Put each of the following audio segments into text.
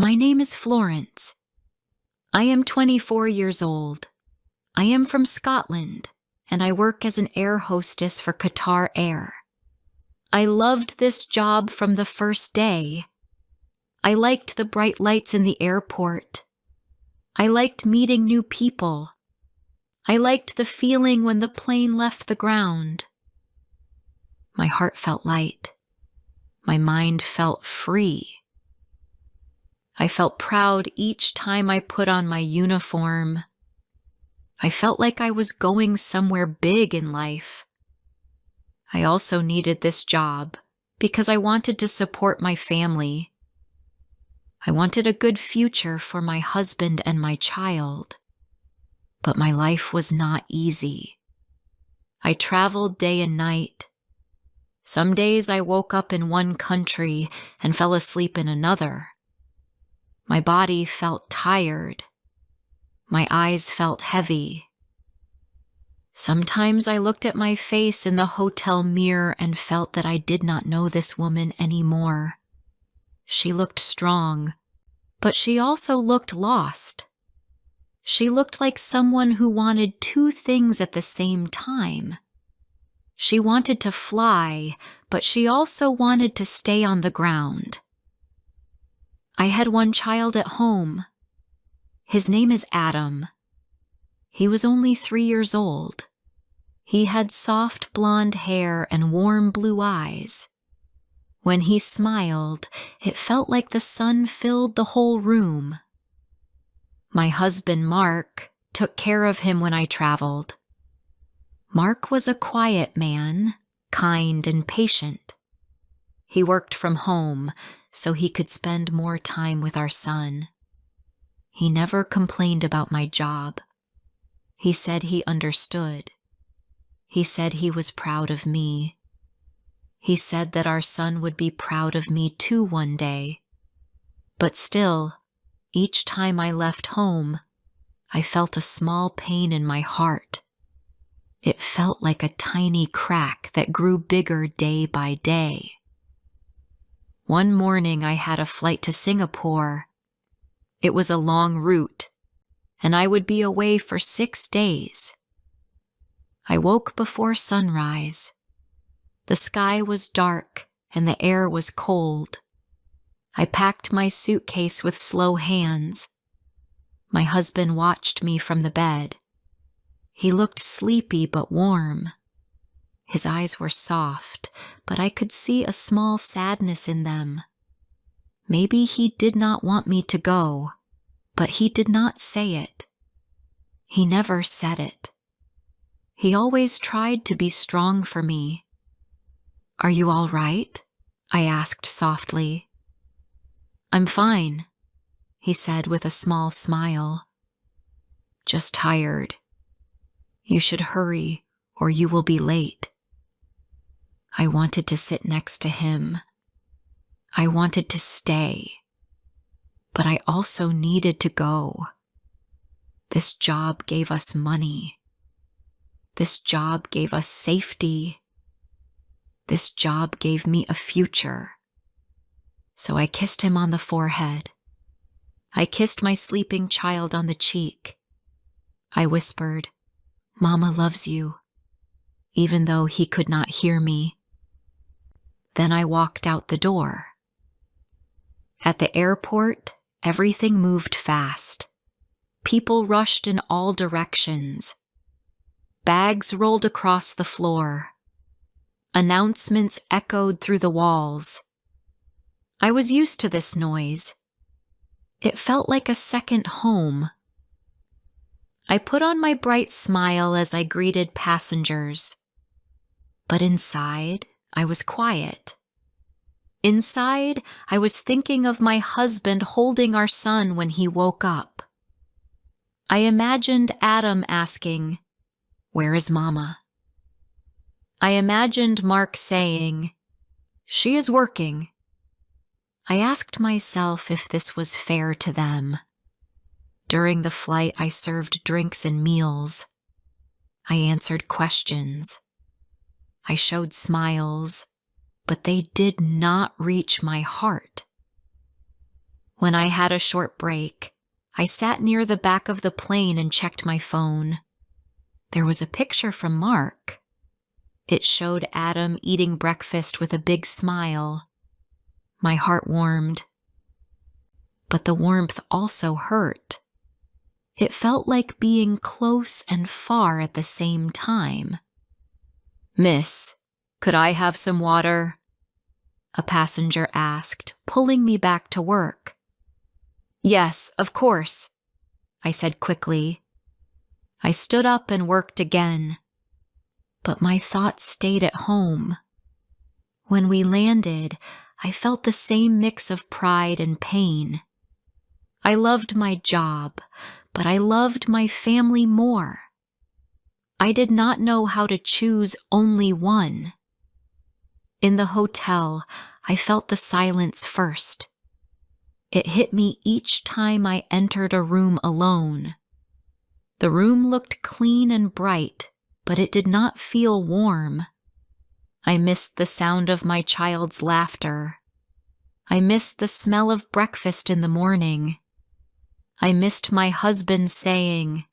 My name is Florence. I am 24 years old. I am from Scotland, and I work as an air hostess for Qatar Air. I loved this job from the first day. I liked the bright lights in the airport. I liked meeting new people. I liked the feeling when the plane left the ground. My heart felt light. My mind felt free. I felt proud each time I put on my uniform. I felt like I was going somewhere big in life. I also needed this job because I wanted to support my family. I wanted a good future for my husband and my child. But my life was not easy. I traveled day and night. Some days I woke up in one country and fell asleep in another. My body felt tired. My eyes felt heavy. Sometimes I looked at my face in the hotel mirror and felt that I did not know this woman anymore. She looked strong, but she also looked lost. She looked like someone who wanted two things at the same time. She wanted to fly, but she also wanted to stay on the ground. I had one child at home. His name is Adam. He was only 3 years old. He had soft blonde hair and warm blue eyes. When he smiled, it felt like the sun filled the whole room. My husband, Mark, took care of him when I traveled. Mark was a quiet man, kind and patient. He worked from home so he could spend more time with our son. He never complained about my job. He said he understood. He said he was proud of me. He said that our son would be proud of me too one day. But still, each time I left home, I felt a small pain in my heart. It felt like a tiny crack that grew bigger day by day. One morning I had a flight to Singapore. It was a long route, and I would be away for 6 days. I woke before sunrise. The sky was dark and the air was cold. I packed my suitcase with slow hands. My husband watched me from the bed. He looked sleepy but warm. His eyes were soft, but I could see a small sadness in them. Maybe he did not want me to go, but he did not say it. He never said it. He always tried to be strong for me. "Are you all right?" I asked softly. "I'm fine," he said with a small smile. "Just tired. You should hurry or you will be late." I wanted to sit next to him. I wanted to stay. But I also needed to go. This job gave us money. This job gave us safety. This job gave me a future. So I kissed him on the forehead. I kissed my sleeping child on the cheek. I whispered, "Mama loves you," even though he could not hear me. Then I walked out the door. At the airport, everything moved fast. People rushed in all directions. Bags rolled across the floor. Announcements echoed through the walls. I was used to this noise. It felt like a second home. I put on my bright smile as I greeted passengers. But inside, I was quiet. Inside, I was thinking of my husband holding our son when he woke up. I imagined Adam asking, "Where is Mama?" I imagined Mark saying, "She is working." I asked myself if this was fair to them. During the flight, I served drinks and meals. I answered questions. I showed smiles, but they did not reach my heart. When I had a short break, I sat near the back of the plane and checked my phone. There was a picture from Mark. It showed Adam eating breakfast with a big smile. My heart warmed. But the warmth also hurt. It felt like being close and far at the same time. "Miss, could I have some water?" a passenger asked, pulling me back to work. "Yes, of course," I said quickly. I stood up and worked again. But my thoughts stayed at home. When we landed, I felt the same mix of pride and pain. I loved my job, but I loved my family more. I did not know how to choose only one. In the hotel, I felt the silence first. It hit me each time I entered a room alone. The room looked clean and bright, but it did not feel warm. I missed the sound of my child's laughter. I missed the smell of breakfast in the morning. I missed my husband saying,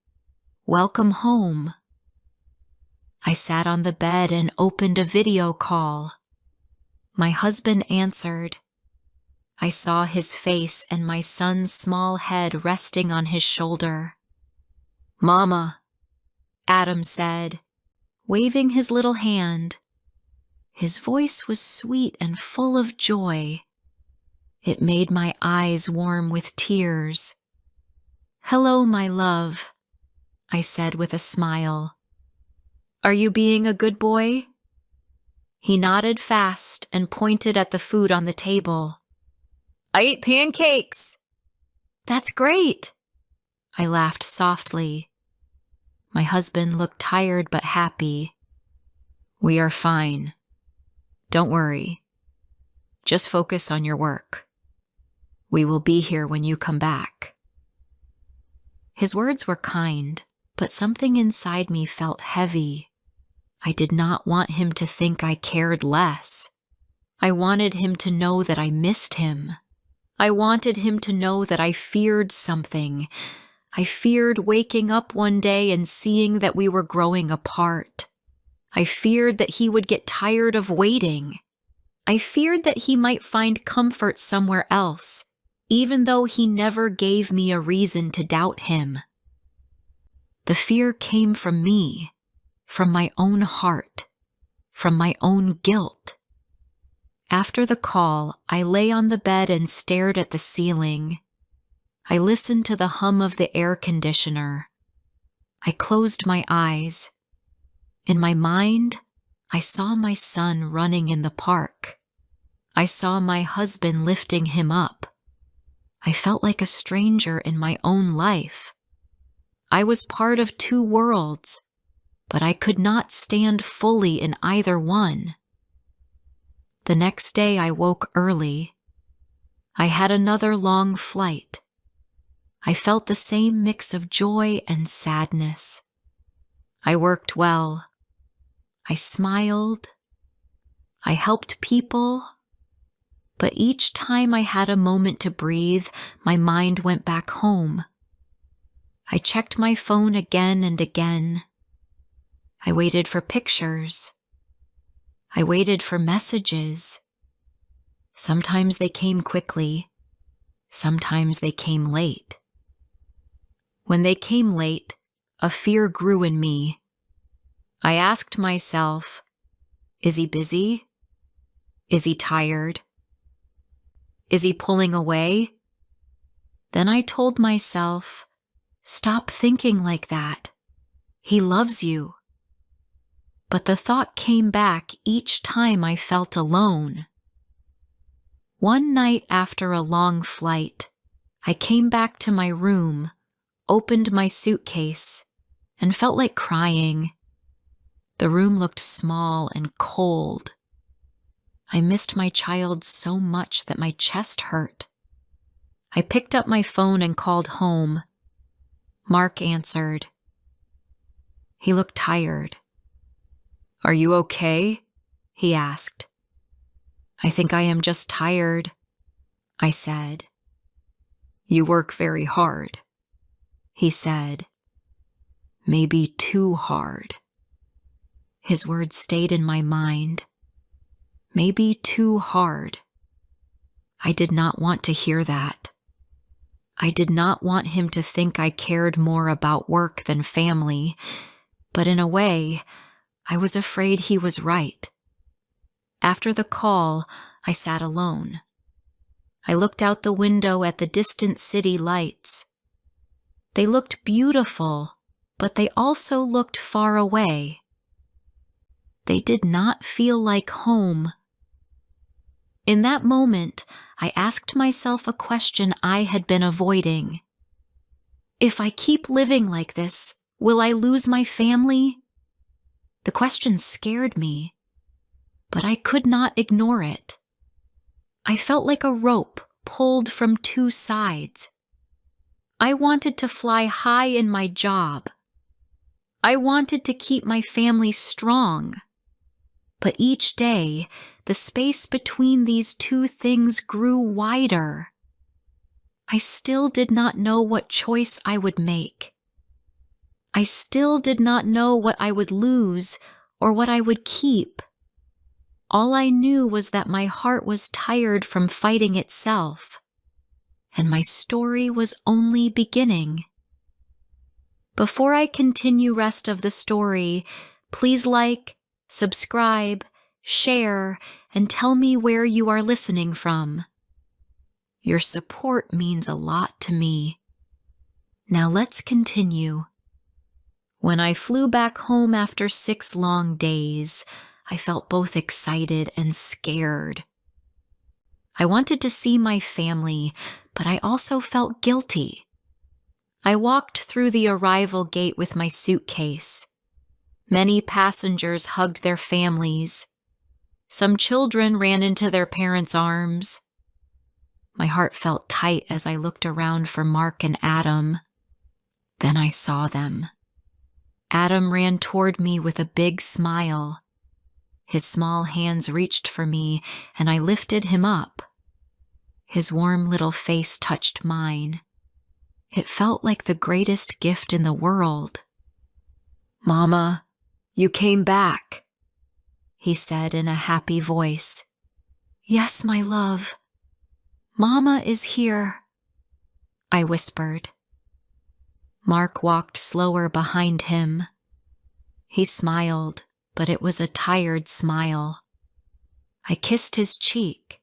"Welcome home." I sat on the bed and opened a video call. My husband answered. I saw his face and my son's small head resting on his shoulder. "Mama," Adam said, waving his little hand. His voice was sweet and full of joy. It made my eyes warm with tears. "Hello, my love," I said with a smile. "Are you being a good boy?" He nodded fast and pointed at the food on the table. "I ate pancakes." "That's great." I laughed softly. My husband looked tired but happy. "We are fine. Don't worry. Just focus on your work. We will be here when you come back." His words were kind, but something inside me felt heavy. I did not want him to think I cared less. I wanted him to know that I missed him. I wanted him to know that I feared something. I feared waking up one day and seeing that we were growing apart. I feared that he would get tired of waiting. I feared that he might find comfort somewhere else, even though he never gave me a reason to doubt him. The fear came from me, from my own heart, from my own guilt. After the call, I lay on the bed and stared at the ceiling. I listened to the hum of the air conditioner. I closed my eyes. In my mind, I saw my son running in the park. I saw my husband lifting him up. I felt like a stranger in my own life. I was part of two worlds, but I could not stand fully in either one. The next day I woke early. I had another long flight. I felt the same mix of joy and sadness. I worked well. I smiled. I helped people. But each time I had a moment to breathe, my mind went back home. I checked my phone again and again. I waited for pictures. I waited for messages. Sometimes they came quickly. Sometimes they came late. When they came late, a fear grew in me. I asked myself, is he busy? Is he tired? Is he pulling away? Then I told myself, stop thinking like that. He loves you. But the thought came back each time I felt alone. One night after a long flight, I came back to my room, opened my suitcase, and felt like crying. The room looked small and cold. I missed my child so much that my chest hurt. I picked up my phone and called home. Mark answered. He looked tired. "Are you okay?" he asked. "I think I am just tired," I said. You work very hard, he said. Maybe too hard. His words stayed in my mind. Maybe too hard. I did not want to hear that. I did not want him to think I cared more about work than family, but in a way, I was afraid he was right. After the call, I sat alone. I looked out the window at the distant city lights. They looked beautiful, but they also looked far away. They did not feel like home. In that moment, I asked myself a question I had been avoiding. If I keep living like this, will I lose my family? The question scared me, but I could not ignore it. I felt like a rope pulled from two sides. I wanted to fly high in my job. I wanted to keep my family strong. But each day, the space between these two things grew wider. I still did not know what choice I would make. I still did not know what I would lose or what I would keep. All I knew was that my heart was tired from fighting itself, and my story was only beginning. Before I continue rest of the story, please like, subscribe, share, and tell me where you are listening from. Your support means a lot to me. Now let's continue. When I flew back home after 6 long days, I felt both excited and scared. I wanted to see my family, but I also felt guilty. I walked through the arrival gate with my suitcase. Many passengers hugged their families. Some children ran into their parents' arms. My heart felt tight as I looked around for Mark and Adam. Then I saw them. Adam ran toward me with a big smile. His small hands reached for me, and I lifted him up. His warm little face touched mine. It felt like the greatest gift in the world. "Mama, you came back," he said in a happy voice. "Yes, my love. Mama is here," I whispered. Mark walked slower behind him. He smiled, but it was a tired smile. I kissed his cheek.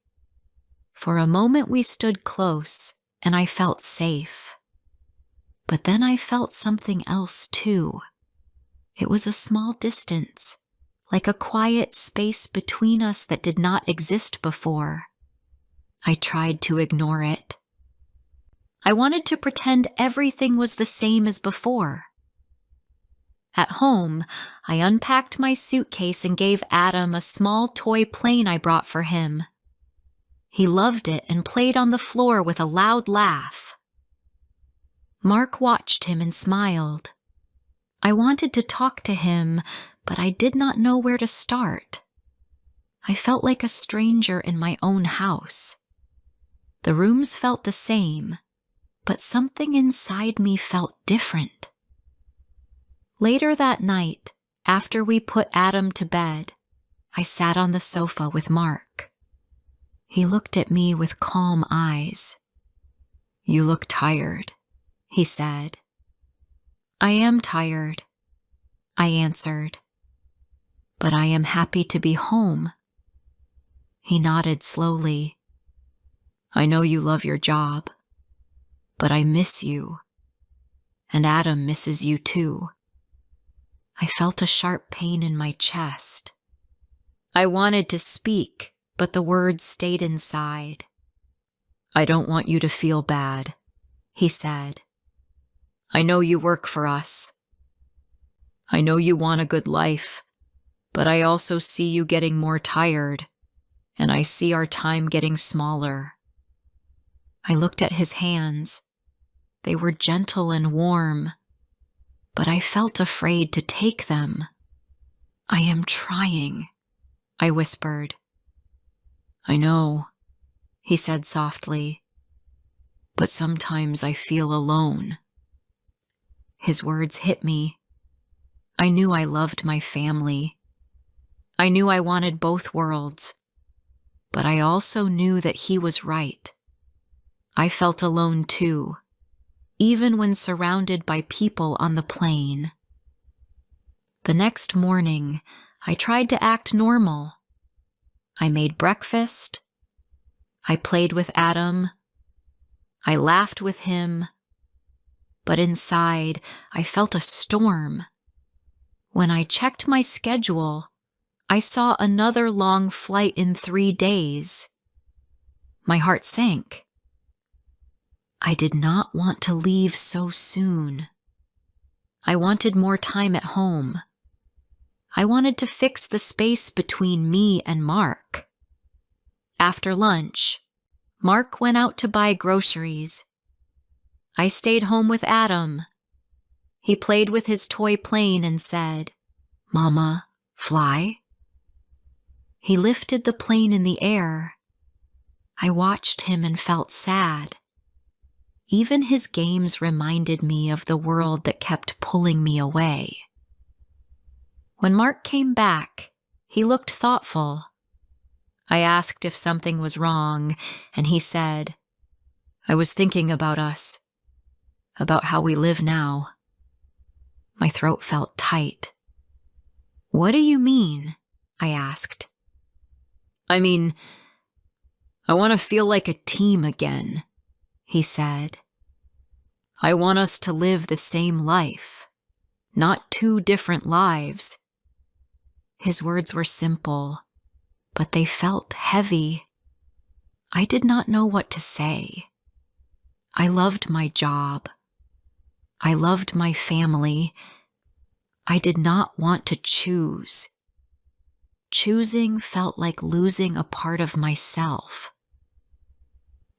For a moment we stood close, and I felt safe. But then I felt something else too. It was a small distance, like a quiet space between us that did not exist before. I tried to ignore it. I wanted to pretend everything was the same as before. At home, I unpacked my suitcase and gave Adam a small toy plane I brought for him. He loved it and played on the floor with a loud laugh. Mark watched him and smiled. I wanted to talk to him, but I did not know where to start. I felt like a stranger in my own house. The rooms felt the same, but something inside me felt different. Later that night, after we put Adam to bed, I sat on the sofa with Mark. He looked at me with calm eyes. "You look tired," he said. "I am tired," I answered. "But I am happy to be home." He nodded slowly. "I know you love your job, but I miss you. And Adam misses you too." I felt a sharp pain in my chest. I wanted to speak, but the words stayed inside. "I don't want you to feel bad," he said. "I know you work for us. I know you want a good life, but I also see you getting more tired, and I see our time getting smaller." I looked at his hands. They were gentle and warm, but I felt afraid to take them. "I am trying," I whispered. "I know," he said softly. but sometimes I feel alone." His words hit me. I knew I loved my family. I knew I wanted both worlds, but I also knew that he was right. I felt alone too, even when surrounded by people on the plane. The next morning, I tried to act normal. I made breakfast. I played with Adam. I laughed with him. But inside, I felt a storm. When I checked my schedule, I saw another long flight in 3 days. My heart sank. I did not want to leave so soon. I wanted more time at home. I wanted to fix the space between me and Mark. After lunch, Mark went out to buy groceries. I stayed home with Adam. He played with his toy plane and said, "Mama, fly?" He lifted the plane in the air. I watched him and felt sad. Even his games reminded me of the world that kept pulling me away. When Mark came back, he looked thoughtful. I asked if something was wrong, and he said, "I was thinking about us, about how we live now." My throat felt tight. "What do you mean?" I asked. "I mean, I want to feel like a team again," he said. "I want us to live the same life, not 2 different lives." His words were simple, but they felt heavy. I did not know what to say. I loved my job. I loved my family. I did not want to choose. Choosing felt like losing a part of myself.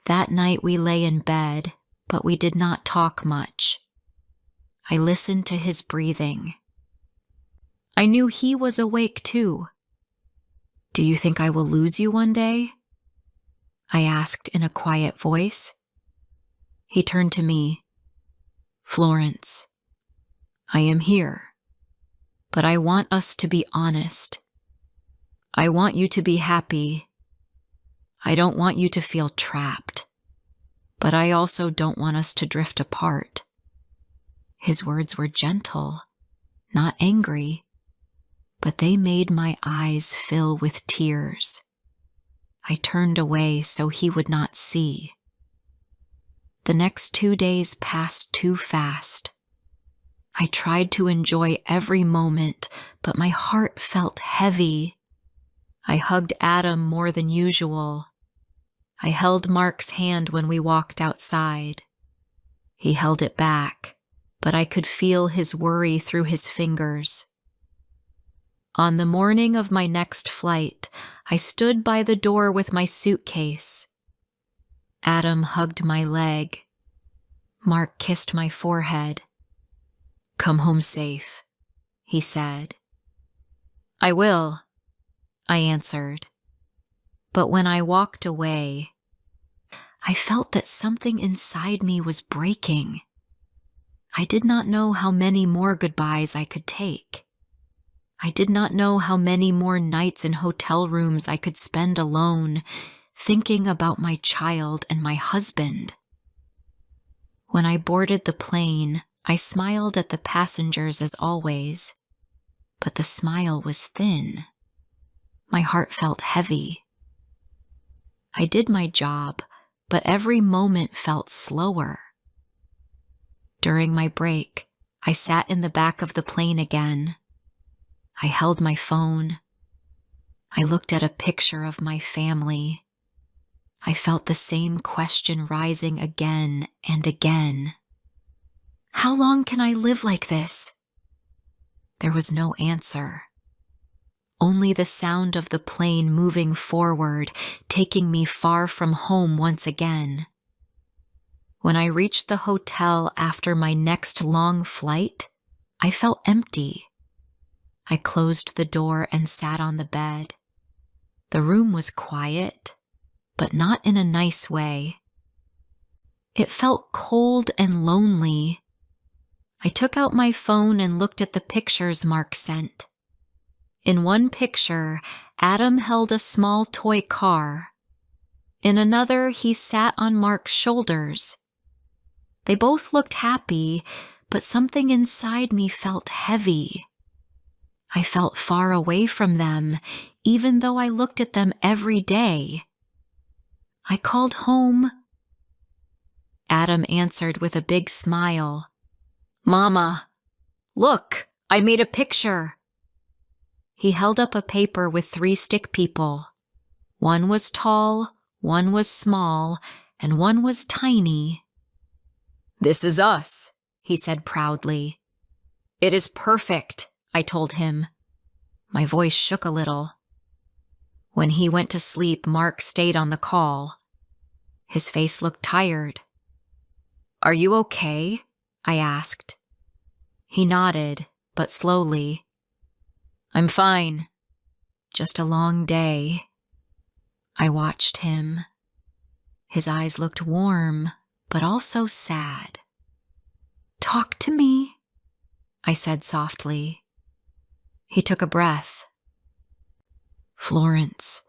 That night we lay in bed, but we did not talk much. I listened to his breathing. I knew he was awake too. "Do you think I will lose you one day?" I asked in a quiet voice. He turned to me. "Florence, I am here, but I want us to be honest. I want you to be happy. I don't want you to feel trapped, but I also don't want us to drift apart." His words were gentle, not angry, but they made my eyes fill with tears. I turned away so he would not see. The next 2 days passed too fast. I tried to enjoy every moment, but my heart felt heavy. I hugged Adam more than usual. I held Mark's hand when we walked outside. He held it back, but I could feel his worry through his fingers. On the morning of my next flight, I stood by the door with my suitcase. Adam hugged my leg. Mark kissed my forehead. "Come home safe," he said. "I will," I answered. But when I walked away, I felt that something inside me was breaking. I did not know how many more goodbyes I could take. I did not know how many more nights in hotel rooms I could spend alone, thinking about my child and my husband. When I boarded the plane, I smiled at the passengers as always, but the smile was thin. My heart felt heavy. I did my job, but every moment felt slower. During my break, I sat in the back of the plane again. I held my phone. I looked at a picture of my family. I felt the same question rising again and again. How long can I live like this? There was no answer. Only the sound of the plane moving forward, taking me far from home once again. When I reached the hotel after my next long flight, I felt empty. I closed the door and sat on the bed. The room was quiet, but not in a nice way. It felt cold and lonely. I took out my phone and looked at the pictures Mark sent. In one picture, Adam held a small toy car. In another, he sat on Mark's shoulders. They both looked happy, but something inside me felt heavy. I felt far away from them, even though I looked at them every day. I called home. Adam answered with a big smile. "Mama, look, I made a picture." He held up a paper with 3 stick people. One was tall, one was small, and one was tiny. "This is us," he said proudly. "It is perfect," I told him. My voice shook a little. When he went to sleep, Mark stayed on the call. His face looked tired. "Are you okay?" I asked. He nodded, but slowly. "I'm fine. Just a long day." I watched him. His eyes looked warm, but also sad. "Talk to me," I said softly. He took a breath. "Florence,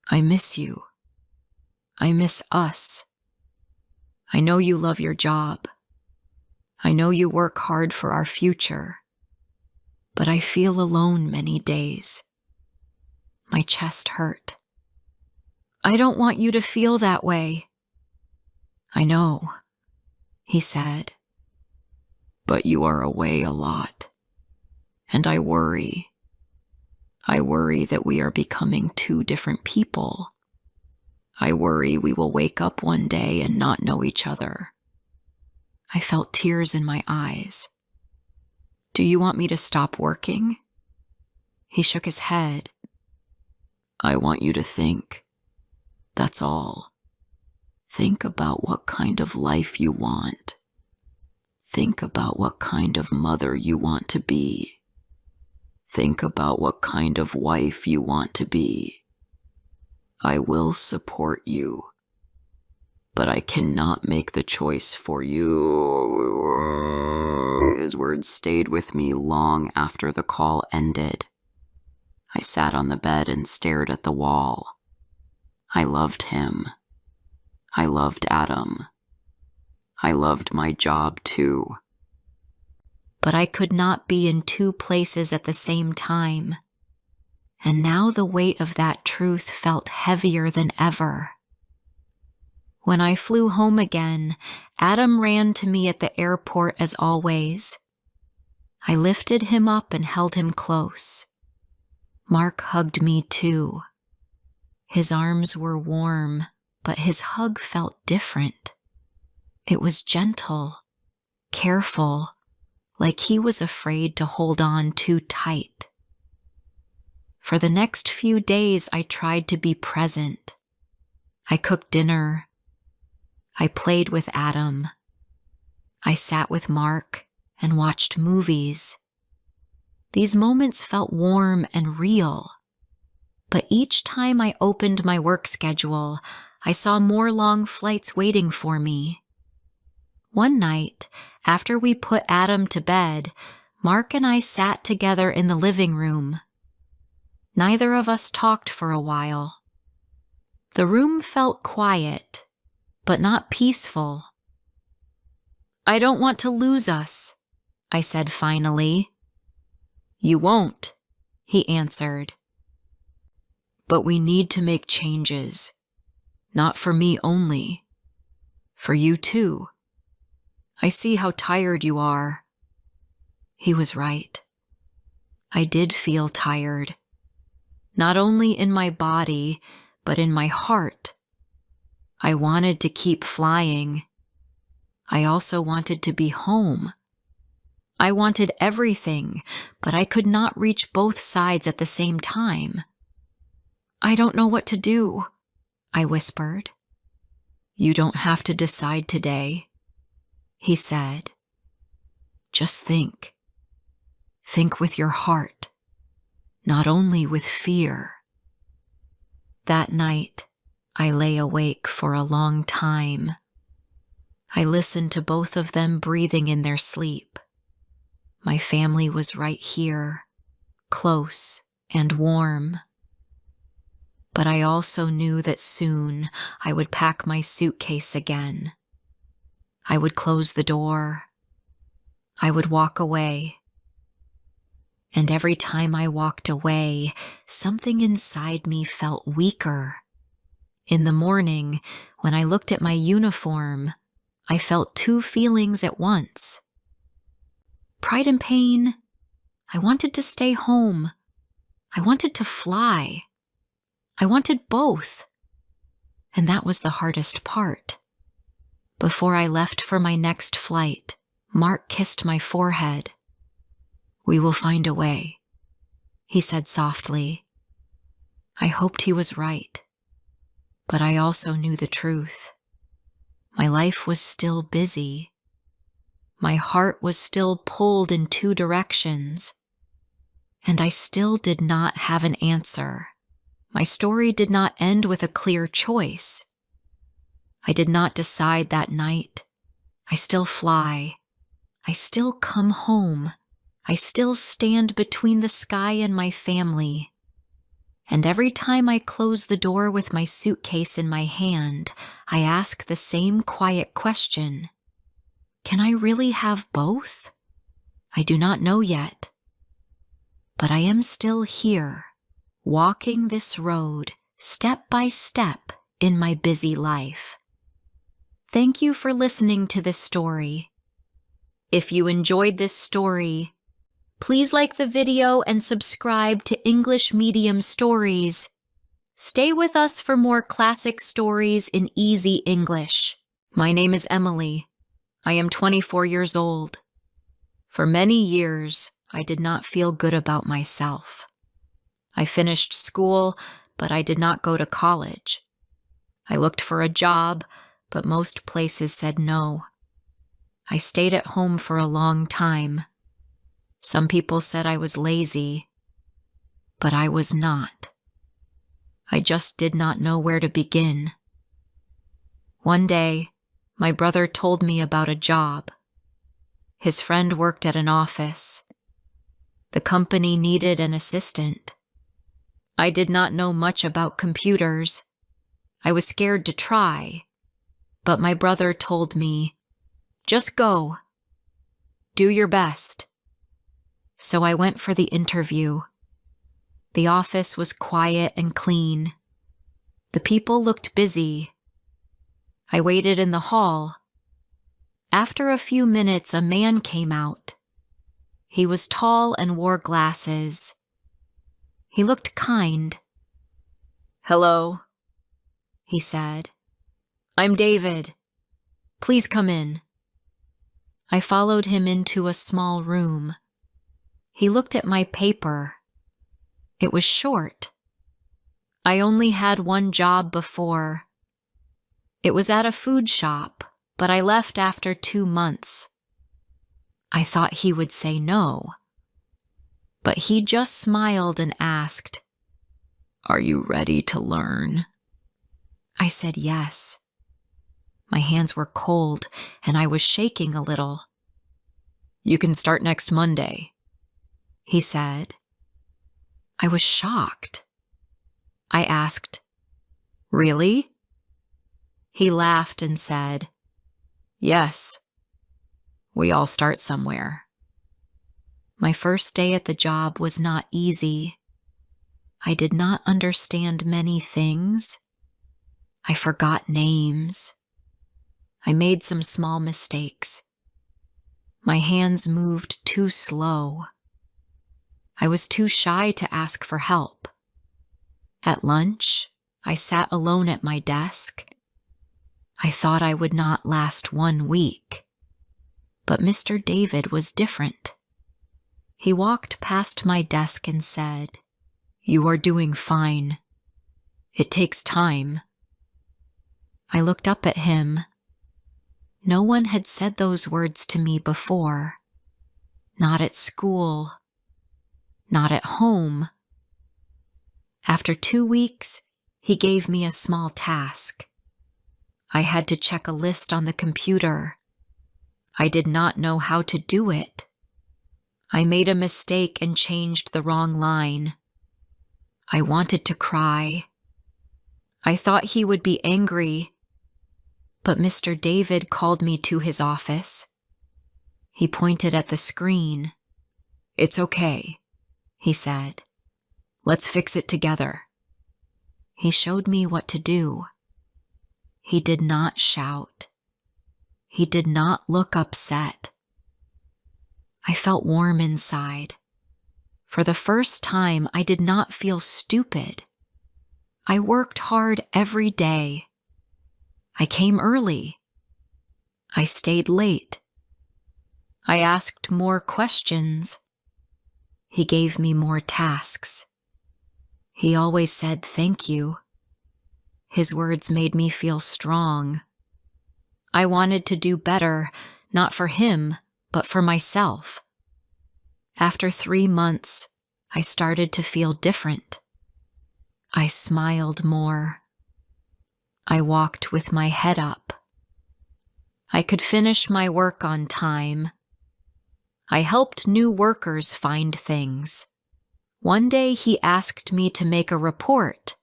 I miss you. I miss us. I know you love your job. I know you work hard for our future. But I feel alone many days. My chest hurt. I don't want you to feel that way." "I know," he said. "But you are away a lot. And I worry. I worry that we are becoming 2 different people. I worry we will wake up one day and not know each other." I felt tears in my eyes. "Do you want me to stop working?" He shook his head. "I want you to think. That's all. Think about what kind of life you want. Think about what kind of mother you want to be. Think about what kind of wife you want to be. I will support you, but I cannot make the choice for you." His words stayed with me long after the call ended. I sat on the bed and stared at the wall. I loved him. I loved Adam. I loved my job too. But I could not be in 2 places at the same time. And now the weight of that truth felt heavier than ever. When I flew home again, Adam ran to me at the airport as always. I lifted him up and held him close. Mark hugged me too. His arms were warm, but his hug felt different. It was gentle, careful, like he was afraid to hold on too tight. For the next few days, I tried to be present. I cooked dinner. I played with Adam. I sat with Mark and watched movies. These moments felt warm and real. But each time I opened my work schedule, I saw more long flights waiting for me. One night, after we put Adam to bed, Mark and I sat together in the living room. Neither of us talked for a while. The room felt quiet, but not peaceful. "I don't want to lose us," I said finally. "You won't," he answered. "But we need to make changes. Not for me only. For you too. I see how tired you are." He was right. I did feel tired. Not only in my body, but in my heart. I wanted to keep flying. I also wanted to be home. I wanted everything, but I could not reach both sides at the same time. "I don't know what to do," I whispered. "You don't have to decide today," he said. "Just think. Think with your heart, not only with fear." That night, I lay awake for a long time. I listened to both of them breathing in their sleep. My family was right here, close and warm. But I also knew that soon I would pack my suitcase again. I would close the door. I would walk away. And every time I walked away, something inside me felt weaker. In the morning, when I looked at my uniform, I felt two feelings at once. Pride and pain. I wanted to stay home. I wanted to fly. I wanted both. And that was the hardest part. Before I left for my next flight, Mark kissed my forehead. "We will find a way," he said softly. I hoped he was right, but I also knew the truth. My life was still busy. My heart was still pulled in two directions, and I still did not have an answer. My story did not end with a clear choice. I did not decide that night. I still fly. I still come home. I still stand between the sky and my family. And every time I close the door with my suitcase in my hand, I ask the same quiet question. Can I really have both? I do not know yet. But I am still here, walking this road step by step in my busy life. Thank you for listening to this story. If you enjoyed this story, please like the video and subscribe to English Medium Stories. Stay with us for more classic stories in easy English. My name is Emily. I am 24 years old. For many years, I did not feel good about myself. I finished school, but I did not go to college. I looked for a job, but most places said no. I stayed at home for a long time. Some people said I was lazy, but I was not. I just did not know where to begin. One day, my brother told me about a job. His friend worked at an office. The company needed an assistant. I did not know much about computers. I was scared to try, but my brother told me, "Just go. Do your best." So I went for the interview. The office was quiet and clean. The people looked busy. I waited in the hall. After a few minutes, a man came out. He was tall and wore glasses. He looked kind. "Hello," he said. "I'm David. Please come in." I followed him into a small room. He looked at my paper. It was short. I only had one job before. It was at a food shop, but I left after 2 months. I thought he would say no, but he just smiled and asked, "Are you ready to learn?" I said yes. My hands were cold, and I was shaking a little. "You can start next Monday," he said. I was shocked. I asked, "Really?" He laughed and said, "Yes. We all start somewhere." My first day at the job was not easy. I did not understand many things. I forgot names. I made some small mistakes. My hands moved too slow. I was too shy to ask for help. At lunch, I sat alone at my desk. I thought I would not last 1 week. But Mr. David was different. He walked past my desk and said, "You are doing fine. It takes time." I looked up at him. No one had said those words to me before. Not at school. Not at home. After 2 weeks, he gave me a small task. I had to check a list on the computer. I did not know how to do it. I made a mistake and changed the wrong line. I wanted to cry. I thought he would be angry, but Mr. David called me to his office. He pointed at the screen. "It's okay," he said. "Let's fix it together." He showed me what to do. He did not shout. He did not look upset. I felt warm inside. For the first time, I did not feel stupid. I worked hard every day. I came early. I stayed late. I asked more questions. He gave me more tasks. He always said thank you. His words made me feel strong. I wanted to do better, not for him, but for myself. After 3 months, I started to feel different. I smiled more. I walked with my head up. I could finish my work on time. I helped new workers find things. One day he asked me to make a report.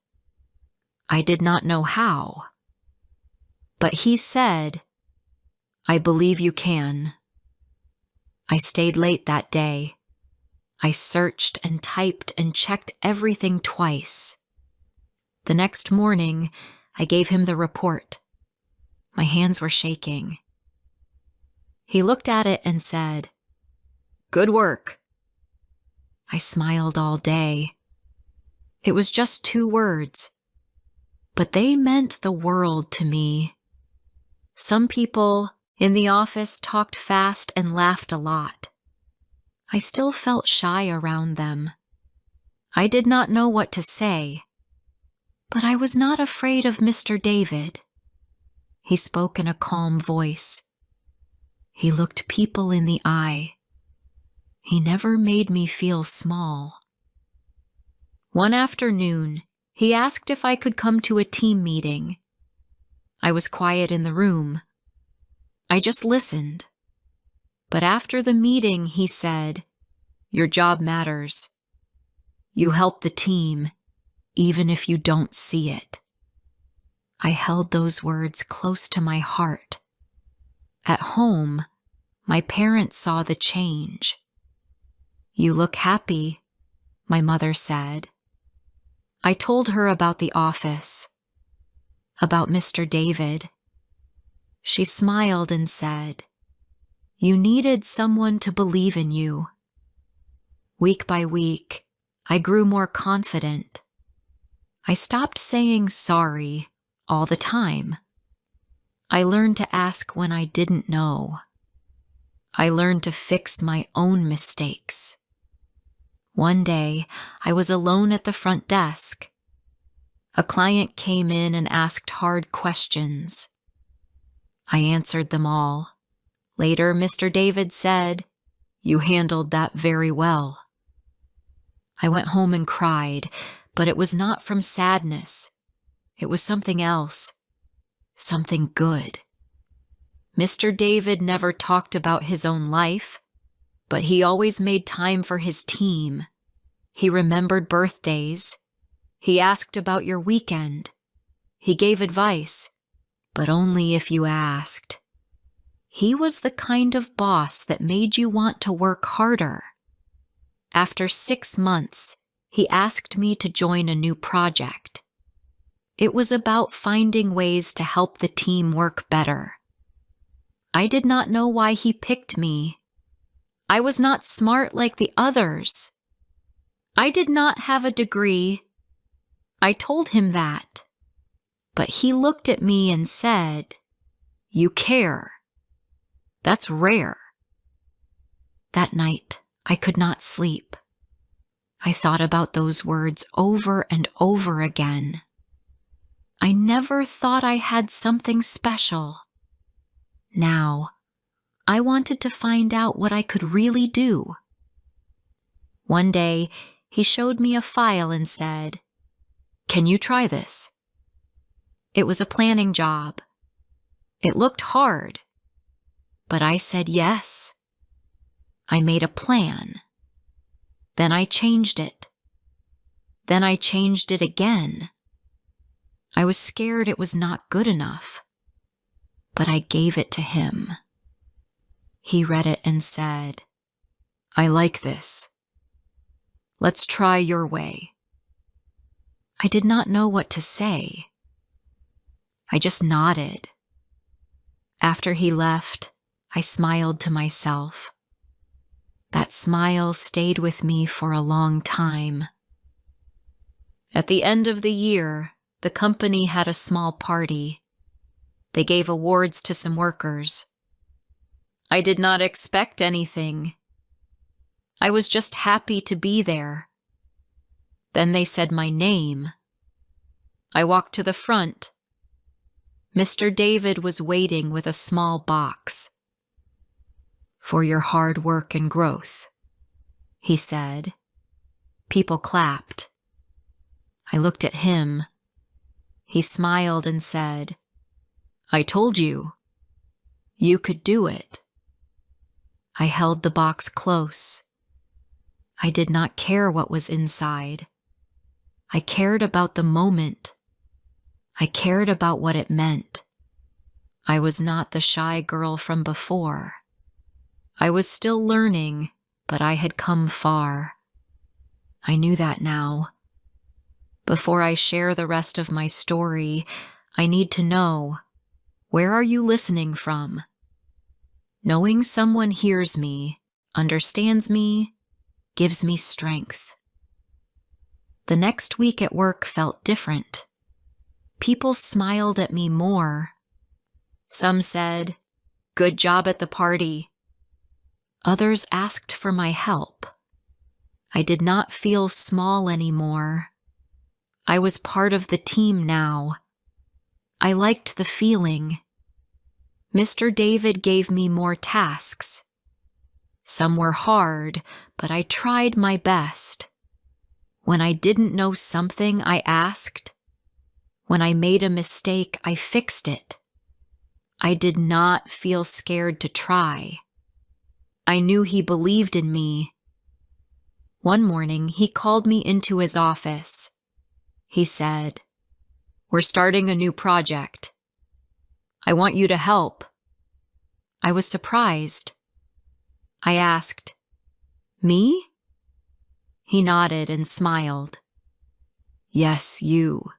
I did not know how. But he said, "I believe you can." I stayed late that day. I searched and typed and checked everything twice. The next morning, I gave him the report. My hands were shaking. He looked at it and said, "Good work." I smiled all day. It was just 2 words, but they meant the world to me. Some people in the office talked fast and laughed a lot. I still felt shy around them. I did not know what to say, but I was not afraid of Mr. David. He spoke in a calm voice. He looked people in the eye. He never made me feel small. One afternoon, he asked if I could come to a team meeting. I was quiet in the room. I just listened. But after the meeting, he said, "Your job matters. You help the team, even if you don't see it." I held those words close to my heart. At home, my parents saw the change. "You look happy," my mother said. I told her about the office, about Mr. David. She smiled and said, "You needed someone to believe in you." Week by week, I grew more confident. I stopped saying sorry all the time. I learned to ask when I didn't know. I learned to fix my own mistakes. One day, I was alone at the front desk. A client came in and asked hard questions. I answered them all. Later, Mr. David said, "You handled that very well." I went home and cried, but it was not from sadness. It was something else, something good. Mr. David never talked about his own life, but he always made time for his team. He remembered birthdays. He asked about your weekend. He gave advice, but only if you asked. He was the kind of boss that made you want to work harder. After 6 months, he asked me to join a new project. It was about finding ways to help the team work better. I did not know why he picked me. I was not smart like the others. I did not have a degree. I told him that. But he looked at me and said, "You care. That's rare." That night, I could not sleep. I thought about those words over and over again. I never thought I had something special. Now, I wanted to find out what I could really do. One day, he showed me a file and said, "Can you try this?" It was a planning job. It looked hard, but I said yes. I made a plan. Then I changed it. Then I changed it again. I was scared it was not good enough, but I gave it to him. He read it and said, "I like this. Let's try your way." I did not know what to say. I just nodded. After he left, I smiled to myself. That smile stayed with me for a long time. At the end of the year, the company had a small party. They gave awards to some workers. I did not expect anything. I was just happy to be there. Then they said my name. I walked to the front. Mr. David was waiting with a small box. "For your hard work and growth," he said. People clapped. I looked at him. He smiled and said, "I told you. You could do it." I held the box close. I did not care what was inside. I cared about the moment. I cared about what it meant. I was not the shy girl from before. I was still learning, but I had come far. I knew that now. Before I share the rest of my story, I need to know, where are you listening from? Knowing someone hears me, understands me, gives me strength. The next week at work felt different. People smiled at me more. Some said, "Good job at the party." Others asked for my help. I did not feel small anymore. I was part of the team now. I liked the feeling. Mr. David gave me more tasks. Some were hard, but I tried my best. When I didn't know something, I asked. When I made a mistake, I fixed it. I did not feel scared to try. I knew he believed in me. One morning, he called me into his office. He said, "We're starting a new project. I want you to help." I was surprised. I asked, "Me?" He nodded and smiled. "Yes, you.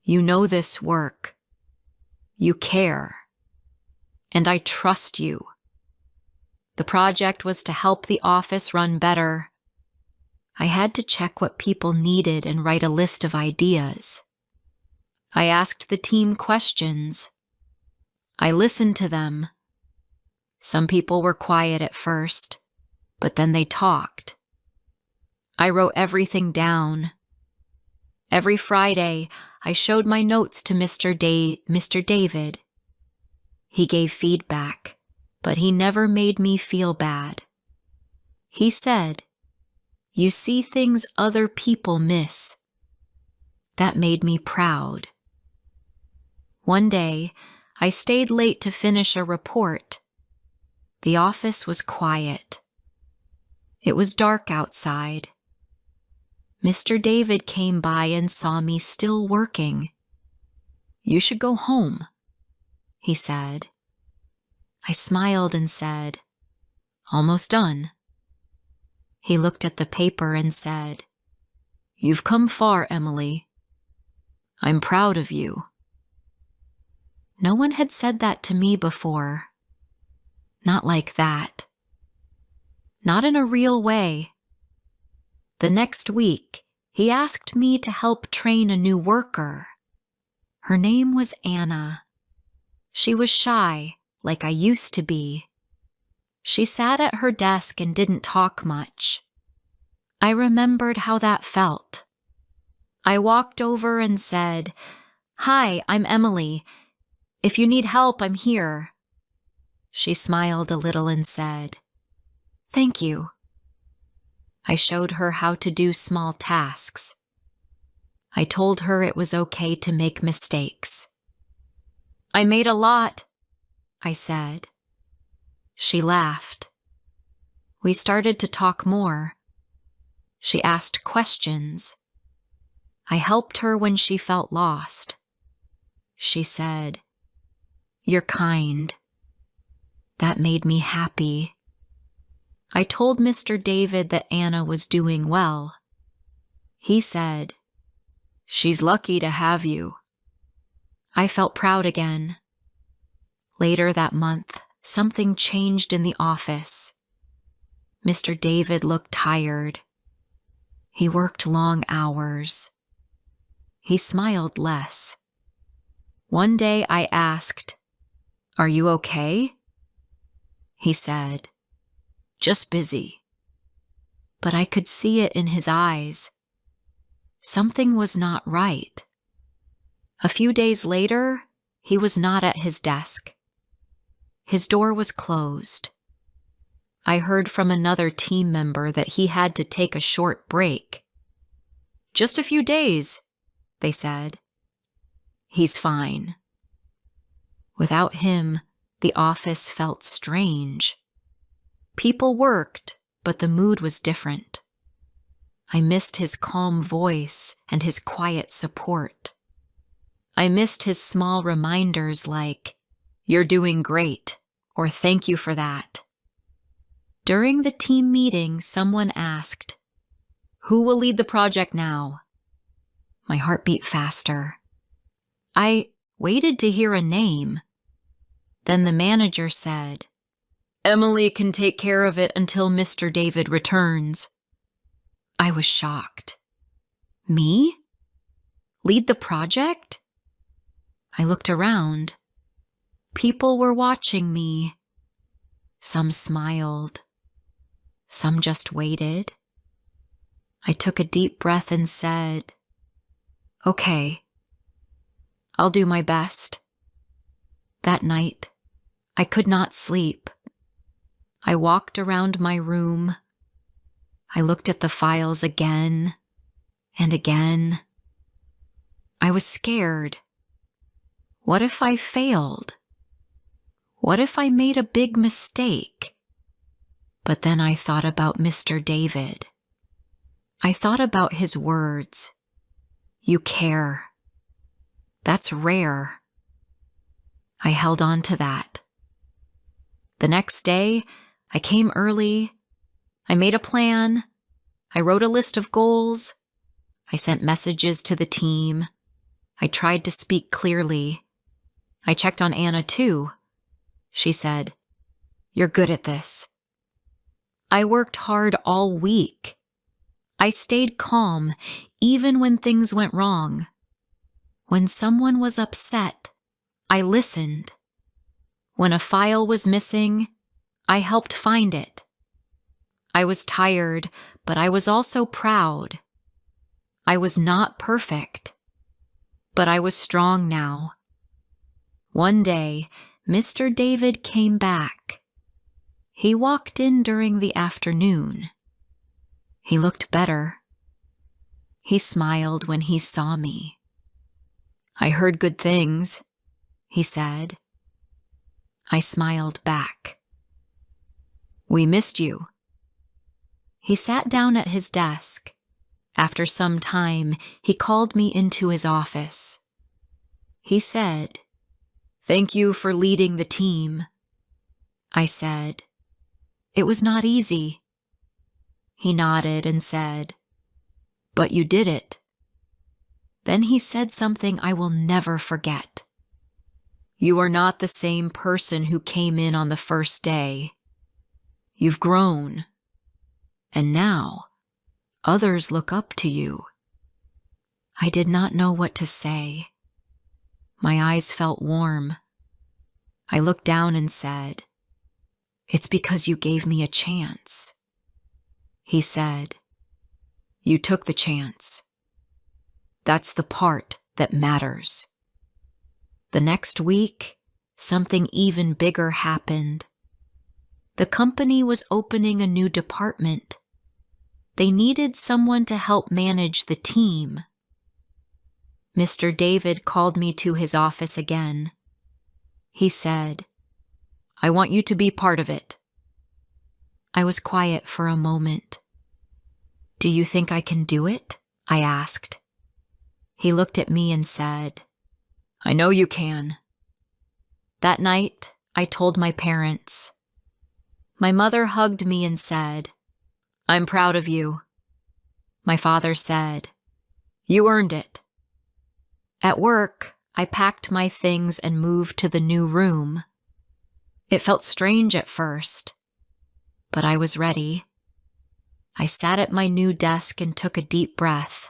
You know this work. You care. And I trust you." The project was to help the office run better. I had to check what people needed and write a list of ideas. I asked the team questions. I listened to them. Some people were quiet at first, but then they talked. I wrote everything down. Every Friday, I showed my notes to Mr. David. He gave feedback, but he never made me feel bad. He said, "You see things other people miss." That made me proud. One day, I stayed late to finish a report. The office was quiet. It was dark outside. Mr. David came by and saw me still working. "You should go home," he said. I smiled and said, "Almost done." He looked at the paper and said, "You've come far, Emily. I'm proud of you." No one had said that to me before. Not like that. Not in a real way. The next week, he asked me to help train a new worker. Her name was Anna. She was shy, like I used to be. She sat at her desk and didn't talk much. I remembered how that felt. I walked over and said, "Hi, I'm Emily. If you need help, I'm here." She smiled a little and said, "Thank you." I showed her how to do small tasks. I told her it was okay to make mistakes. I made a lot, I said. She laughed. We started to talk more. She asked questions. I helped her when she felt lost. She said, "You're kind." That made me happy. I told Mr. David that Anna was doing well. He said, "She's lucky to have you." I felt proud again. Later that month, something changed in the office. Mr. David looked tired. He worked long hours. He smiled less. One day I asked, "Are you okay?" He said, "Just busy." But I could see it in his eyes. Something was not right. A few days later, he was not at his desk. His door was closed. I heard from another team member that he had to take a short break. "Just a few days," they said. "He's fine." Without him, the office felt strange. People worked, but the mood was different. I missed his calm voice and his quiet support. I missed his small reminders like, "You're doing great," or "Thank you for that." During the team meeting, someone asked, "Who will lead the project now?" My heart beat faster. I waited to hear a name. Then the manager said, "Emily can take care of it until Mr. David returns." I was shocked. Me? Lead the project? I looked around. People were watching me. Some smiled. Some just waited. I took a deep breath and said, "Okay, I'll do my best." That night, I could not sleep. I walked around my room. I looked at the files again and again. I was scared. What if I failed? What if I made a big mistake? But then I thought about Mr. David. I thought about his words. "You care." That's rare. I held on to that. The next day, I came early. I made a plan. I wrote a list of goals. I sent messages to the team. I tried to speak clearly. I checked on Anna too. She said, "You're good at this." I worked hard all week. I stayed calm, even when things went wrong. When someone was upset, I listened. When a file was missing, I helped find it. I was tired, but I was also proud. I was not perfect, but I was strong now. One day, Mr. David came back. He walked in during the afternoon. He looked better. He smiled when he saw me. "I heard good things," he said. I smiled back. "We missed you." He sat down at his desk. After some time, he called me into his office. He said, "Thank you for leading the team." I said, "It was not easy." He nodded and said, "But you did it." Then he said something I will never forget. "You are not the same person who came in on the first day. You've grown. And now, others look up to you." I did not know what to say. My eyes felt warm. I looked down and said, "It's because you gave me a chance." He said, "You took the chance. That's the part that matters." The next week, something even bigger happened. The company was opening a new department. They needed someone to help manage the team. Mr. David called me to his office again. He said, "I want you to be part of it." I was quiet for a moment. "Do you think I can do it?" I asked. He looked at me and said, "I know you can." That night, I told my parents. My mother hugged me and said, "I'm proud of you." My father said, "You earned it." At work, I packed my things and moved to the new room. It felt strange at first, but I was ready. I sat at my new desk and took a deep breath.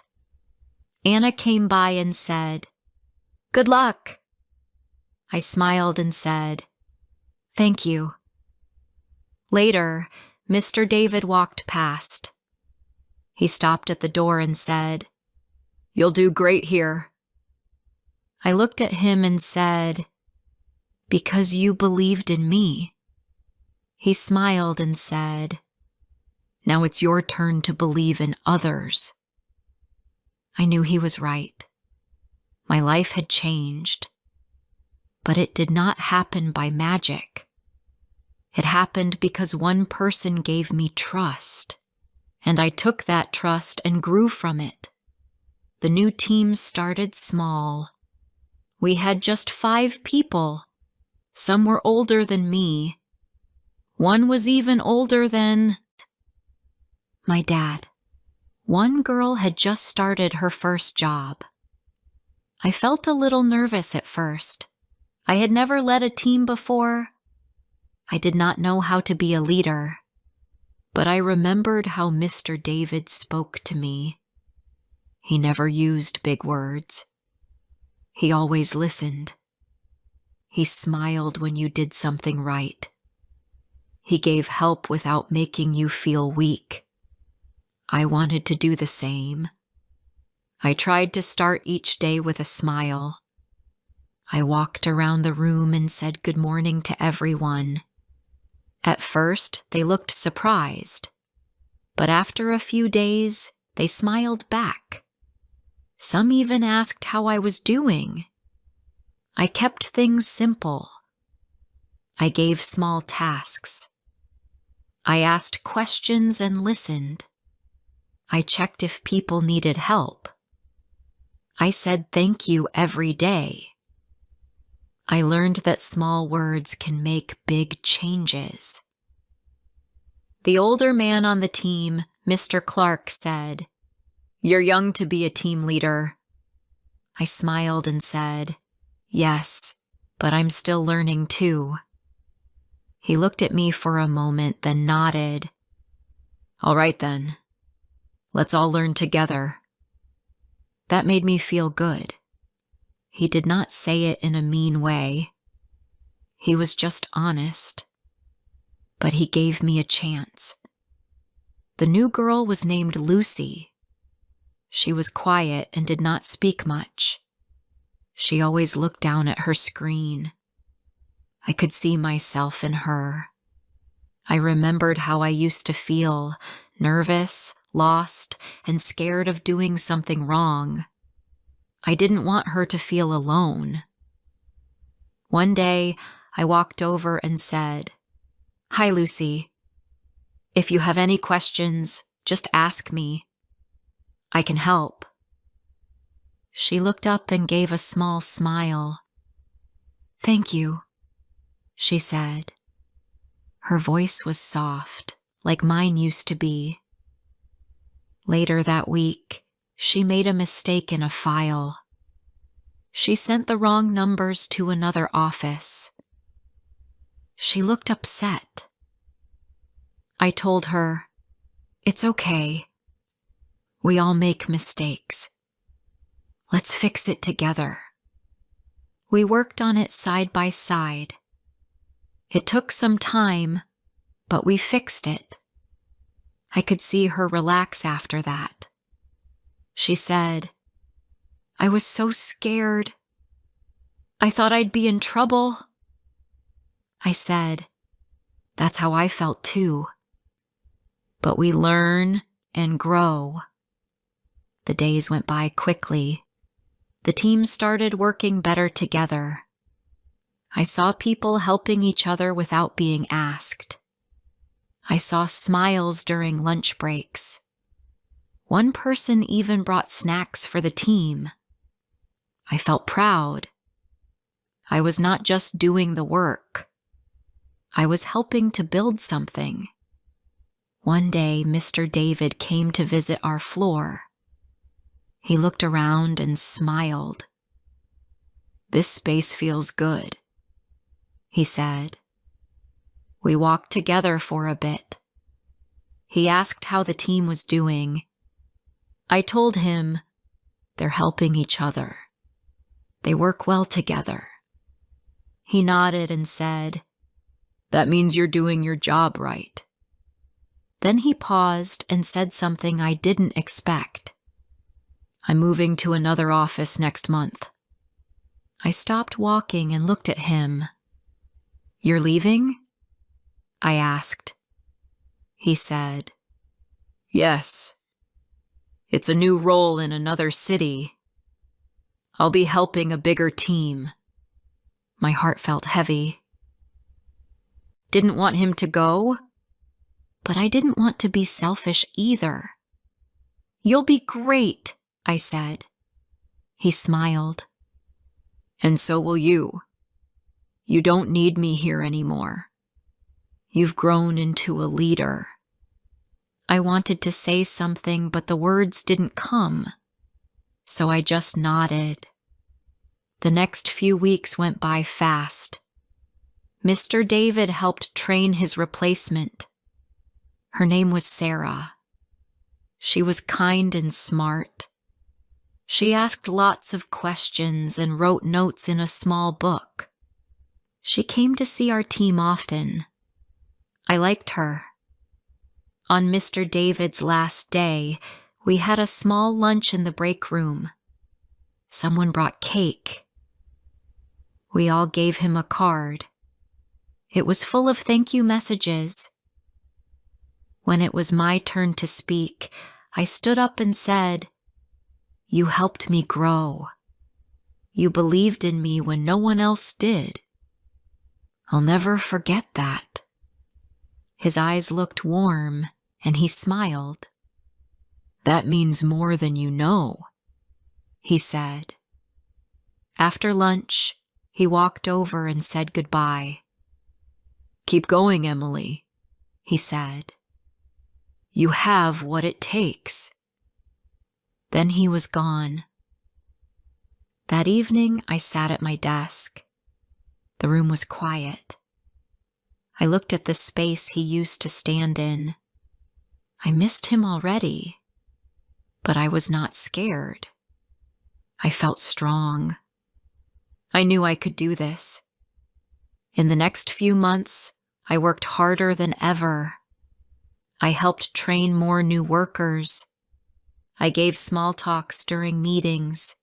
Anna came by and said, "Good luck." I smiled and said, "Thank you." Later, Mr. David walked past. He stopped at the door and said, "You'll do great here." I looked at him and said, "Because you believed in me." He smiled and said, "Now it's your turn to believe in others." I knew he was right. My life had changed, but it did not happen by magic. It happened because one person gave me trust, and I took that trust and grew from it. The new team started small. We had just 5 people. Some were older than me. One was even older than my dad. One girl had just started her first job. I felt a little nervous at first. I had never led a team before. I did not know how to be a leader, but I remembered how Mr. David spoke to me. He never used big words. He always listened. He smiled when you did something right. He gave help without making you feel weak. I wanted to do the same. I tried to start each day with a smile. I walked around the room and said good morning to everyone. At first, they looked surprised, but after a few days, they smiled back. Some even asked how I was doing. I kept things simple. I gave small tasks. I asked questions and listened. I checked if people needed help. I said thank you every day. I learned that small words can make big changes. The older man on the team, Mr. Clark, said, "You're young to be a team leader." I smiled and said, "Yes, but I'm still learning too." He looked at me for a moment, then nodded. "All right then. Let's all learn together." That made me feel good. He did not say it in a mean way. He was just honest. But he gave me a chance. The new girl was named Lucy. She was quiet and did not speak much. She always looked down at her screen. I could see myself in her. I remembered how I used to feel, nervous, lost, and scared of doing something wrong. I didn't want her to feel alone. One day, I walked over and said, "Hi, Lucy. If you have any questions, just ask me. I can help." She looked up and gave a small smile. "Thank you," she said. Her voice was soft, like mine used to be. Later that week, she made a mistake in a file. She sent the wrong numbers to another office. She looked upset. I told her, "It's okay. We all make mistakes. Let's fix it together." We worked on it side by side. It took some time, but we fixed it. I could see her relax after that. She said, "I was so scared. I thought I'd be in trouble." I said, "That's how I felt too. But we learn and grow." The days went by quickly. The team started working better together. I saw people helping each other without being asked. I saw smiles during lunch breaks. One person even brought snacks for the team. I felt proud. I was not just doing the work. I was helping to build something. One day, Mr. David came to visit our floor. He looked around and smiled. "This space feels good," he said. We walked together for a bit. He asked how the team was doing. I told him, "They're helping each other. They work well together." He nodded and said, "That means you're doing your job right." Then he paused and said something I didn't expect. "I'm moving to another office next month." I stopped walking and looked at him. "You're leaving?" I asked. He said, "Yes. It's a new role in another city. I'll be helping a bigger team." My heart felt heavy. Didn't want him to go, but I didn't want to be selfish either. "You'll be great," I said. He smiled. "And so will you. You don't need me here anymore. You've grown into a leader." I wanted to say something, but the words didn't come, so I just nodded. The next few weeks went by fast. Mr. David helped train his replacement. Her name was Sarah. She was kind and smart. She asked lots of questions and wrote notes in a small book. She came to see our team often. I liked her. On Mr. David's last day, we had a small lunch in the break room. Someone brought cake. We all gave him a card. It was full of thank you messages. When it was my turn to speak, I stood up and said, "You helped me grow. You believed in me when no one else did. I'll never forget that." His eyes looked warm, and he smiled. "That means more than you know," he said. After lunch, he walked over and said goodbye. "Keep going, Emily," he said. "You have what it takes." Then he was gone. That evening, I sat at my desk. The room was quiet. I looked at the space he used to stand in. I missed him already, but I was not scared. I felt strong. I knew I could do this. In the next few months, I worked harder than ever. I helped train more new workers. I gave small talks during meetings.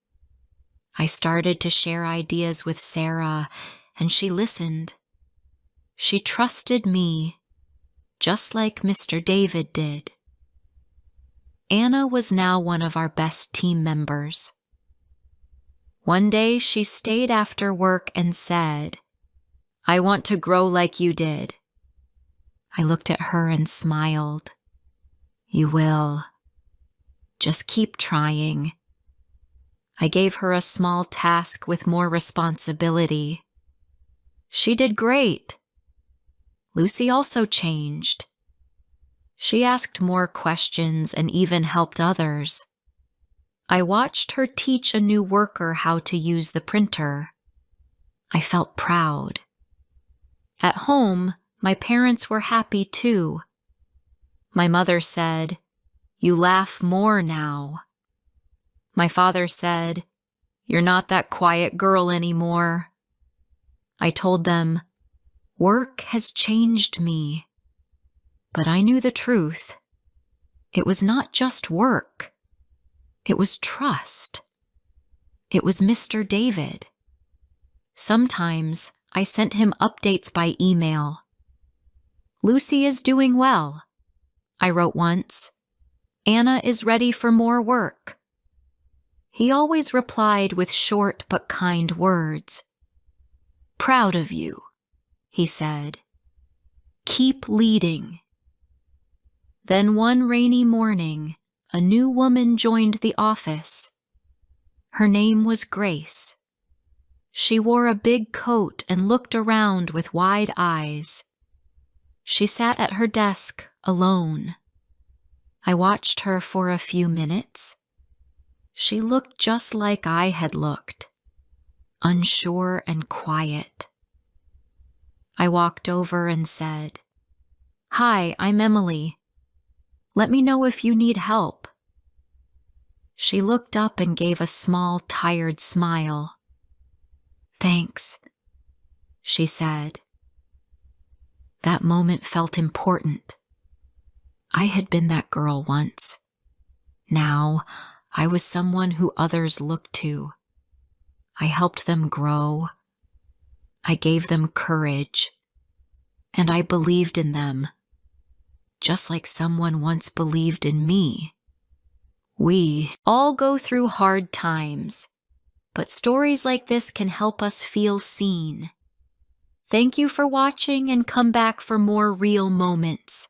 I started to share ideas with Sarah, and she listened. She trusted me, just like Mr. David did. Anna was now one of our best team members. One day she stayed after work and said, "I want to grow like you did." I looked at her and smiled. "You will. Just keep trying." I gave her a small task with more responsibility. She did great. Lucy also changed. She asked more questions and even helped others. I watched her teach a new worker how to use the printer. I felt proud. At home, my parents were happy too. My mother said, "You laugh more now." My father said, "You're not that quiet girl anymore." I told them, "Work has changed me." But I knew the truth. It was not just work. It was trust. It was Mr. David. Sometimes I sent him updates by email. "Lucy is doing well," I wrote once. "Anna is ready for more work." He always replied with short but kind words. Proud of you, he said. Keep leading. Then one rainy morning, a new woman joined the office. Her name was Grace. She wore a big coat and looked around with wide eyes. She sat at her desk alone. I watched her for a few minutes. She looked just like I had looked, unsure and quiet. I walked over and said, "Hi, I'm Emily. Let me know if you need help." She looked up and gave a small, tired smile. "Thanks," she said. That moment felt important. I had been that girl once. Now, I was someone who others looked to. I helped them grow. I gave them courage. And I believed in them, just like someone once believed in me. We all go through hard times, but stories like this can help us feel seen. Thank you for watching, and come back for more real moments.